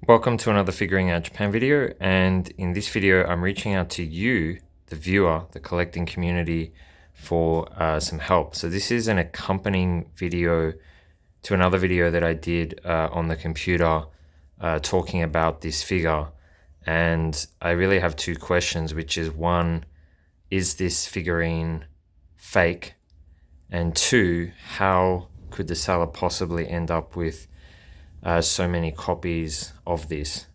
Welcome to another Figuring Out Japan video, and in this video I'm reaching out to you, the viewer, the collecting community, for some help. So this is an accompanying video to another video that I did on the computer talking about this figure, and I really have two questions, which is one, is this figurine fake? And two, how could the seller possibly end up with so many copies of this?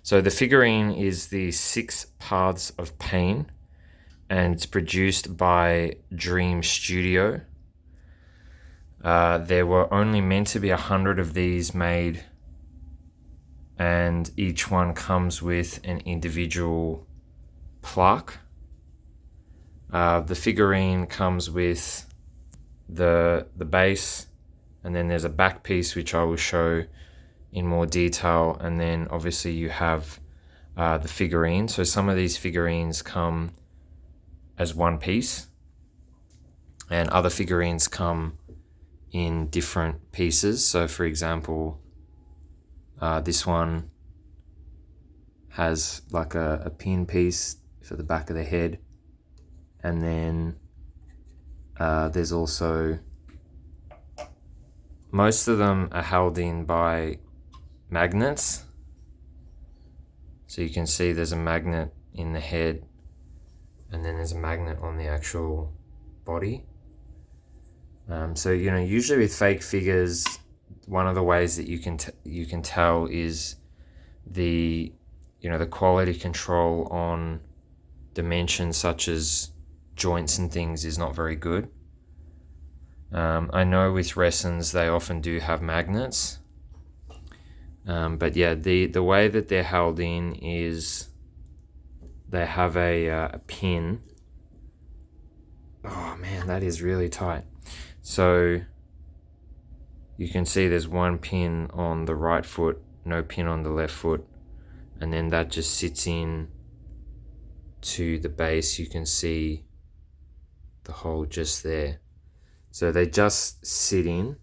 So the figurine is the 6 Paths of Pain, and it's produced by Dream Studio. There were only meant to be 100 of these made, and each one comes with an individual plaque. The figurine comes with the base, and then there's a back piece which I will show in more detail, and then obviously you have the figurine. So some of these figurines come as one piece, and other figurines come in different pieces. So for example, this one has like a pin piece for the back of the head, and then there's also, most of them are held in by magnets. So you can see there's a magnet in the head, and then there's a magnet on the actual body. So usually with fake figures, one of the ways that you can tell is the the quality control on dimensions such as joints and things is not very good. I know with resins they often do have magnets, but yeah, the way that they're held in is they have a pin. Oh man, that is really tight. So you can see there's one pin on the right foot, no pin on the left foot, and then that just sits in to the base. You can see the hole just there. So they just sit in,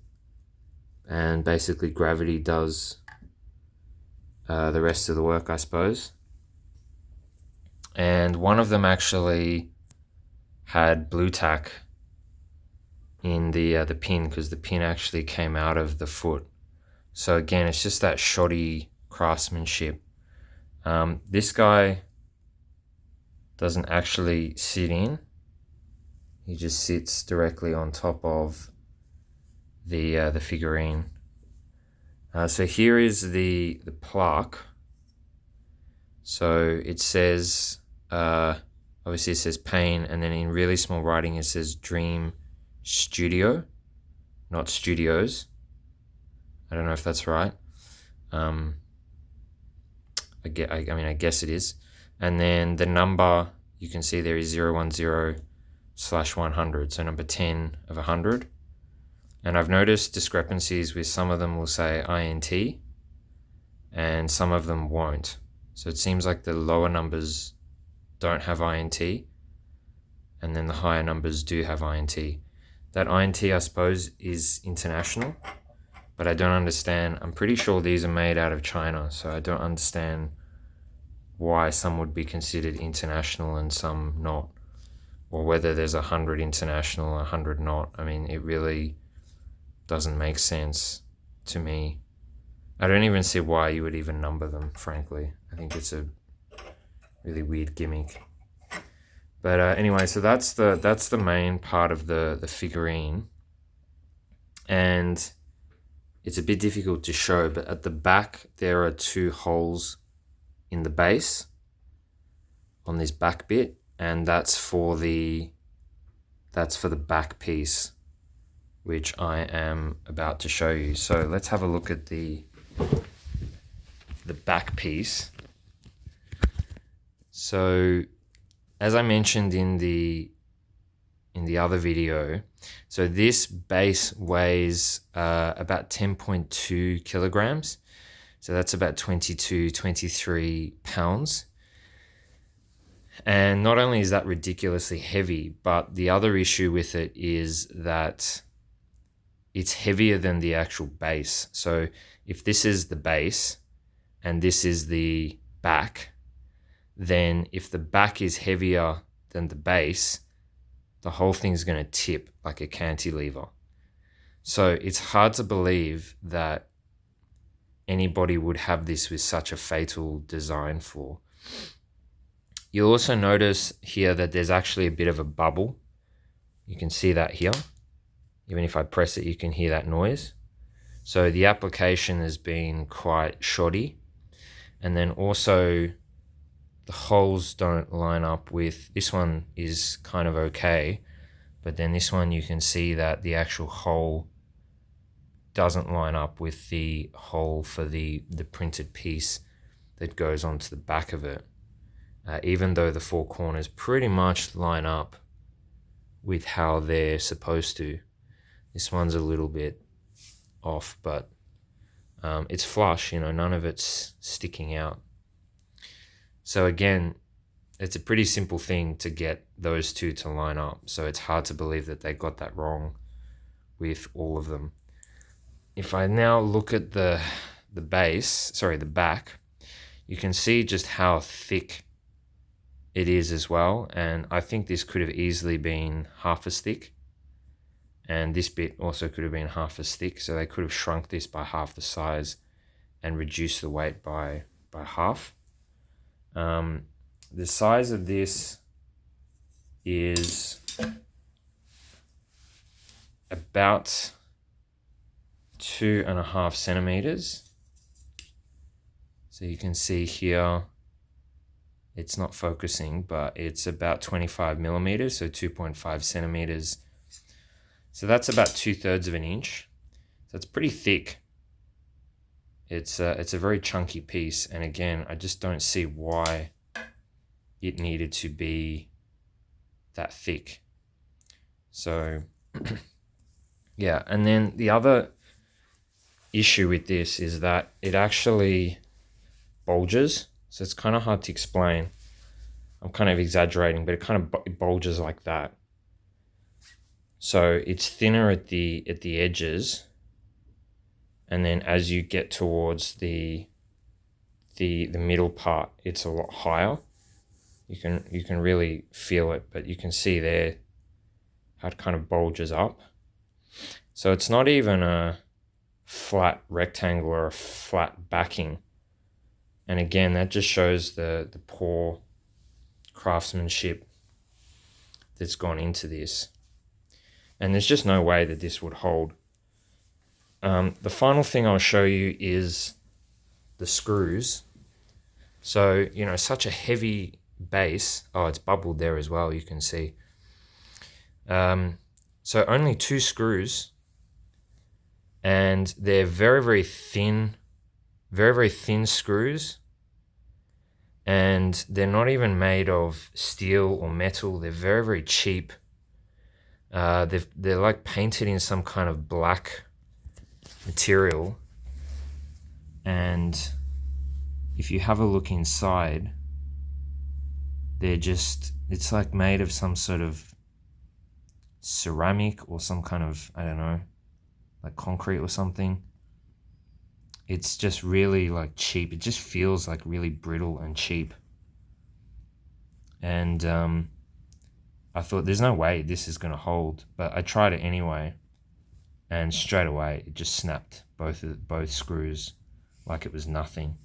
and basically gravity does the rest of the work, I suppose. And one of them actually had blue tack in the pin, because the pin actually came out of the foot. So again, it's just that shoddy craftsmanship. This guy doesn't actually sit in. He just sits directly on top of the figurine. So here is the plaque. So it says, obviously it says pain, and then in really small writing it says Dream Studio, not Studios. I don't know if that's right. I guess it is. And then the number, you can see there is 010/100, so number 10 of 100. And I've noticed discrepancies with some of them will say INT, and some of them won't. So it seems like the lower numbers don't have INT, and then the higher numbers do have INT. That INT, I suppose, is international, but I don't understand. I'm pretty sure these are made out of China, so I don't understand why some would be considered international and some not, or whether there's 100 international, 100 not. I mean, it really doesn't make sense to me. I don't even see why you would even number them, frankly. I think it's a really weird gimmick. But anyway, so that's the main part of the figurine, and it's a bit difficult to show, but at the back there are 2 holes in the base on this back bit, and that's for the back piece, which I am about to show you. So let's have a look at the back piece. So as I mentioned in the other video, so this base weighs about 10.2 kilograms. So that's about 23 pounds. And not only is that ridiculously heavy, but the other issue with it is that it's heavier than the actual base. So if this is the base, and this is the back, then if the back is heavier than the base, the whole thing's going to tip like a cantilever. So it's hard to believe that anybody would have this with such a fatal design flaw. You'll also notice here that there's actually a bit of a bubble. You can see that here. Even if I press it, you can hear that noise. So the application has been quite shoddy. And then also the holes don't line up with, this one is kind of okay, but then this one you can see that the actual hole doesn't line up with the hole for the printed piece that goes onto the back of it. Even though the four corners pretty much line up with how they're supposed to. This one's a little bit off, but it's flush, none of it's sticking out. So again, it's a pretty simple thing to get those two to line up. So it's hard to believe that they got that wrong with all of them. If I now look at the back, you can see just how thick it is as well. And I think this could have easily been half as thick. And this bit also could have been half as thick. So they could have shrunk this by half the size and reduced the weight by half. The size of this is about 2.5 centimeters. So you can see here, it's not focusing, but it's about 25 millimeters, so 2.5 centimeters. So that's about 2/3 of an inch. So it's pretty thick. It's a very chunky piece, and again, I just don't see why it needed to be that thick. So yeah, and then the other issue with this is that it actually bulges. So it's kind of hard to explain. I'm kind of exaggerating, but it bulges like that. So it's thinner at the edges, and then as you get towards the middle part, it's a lot higher. You can really feel it, but you can see there how it kind of bulges up. So it's not even a flat rectangle or a flat backing. And again, that just shows the poor craftsmanship that's gone into this. And there's just no way that this would hold. The final thing I'll show you is the screws. So, such a heavy base. Oh, it's bubbled there as well, you can see. So only 2 screws, and they're very, very thin, very, very thin screws. And they're not even made of steel or metal. They're very, very cheap. They're like painted in some kind of black material. And if you have a look inside, it's like made of some sort of ceramic or some kind of, I don't know, like concrete or something. It's just really like cheap. It just feels like really brittle and cheap. And I thought there's no way this is going to hold, but I tried it anyway, and straight away it just snapped both screws like it was nothing.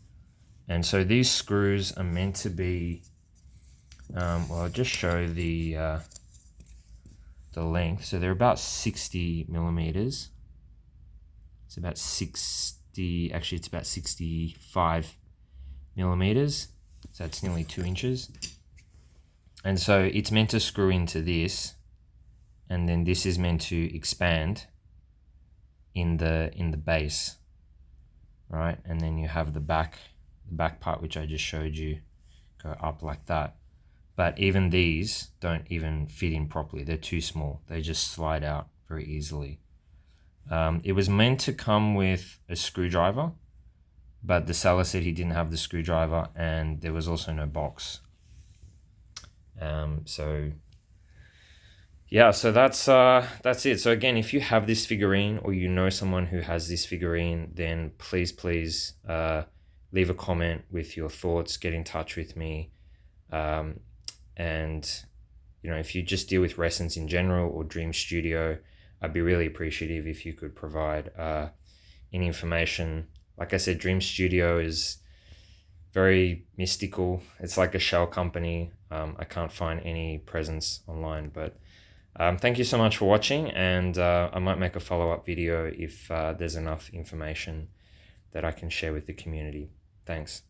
And so these screws are meant to be, I'll just show the length. So they're about 60 millimeters. It's about 60, actually it's about 65 millimeters. So that's nearly 2 inches. And so it's meant to screw into this, and then this is meant to expand in the base, right? And then you have the back part, which I just showed you, go up like that. But even these don't even fit in properly. They're too small. They just slide out very easily. It was meant to come with a screwdriver, but the seller said he didn't have the screwdriver, and there was also no box. So yeah, so that's it. So again, if you have this figurine or you know someone who has this figurine, then please leave a comment with your thoughts, get in touch with me. And if you just deal with Resins in general or Dream Studio, I'd be really appreciative if you could provide any information. Like I said, Dream Studio is very mystical. It's like a shell company. I can't find any presence online, but thank you so much for watching, and I might make a follow-up video if there's enough information that I can share with the community. Thanks.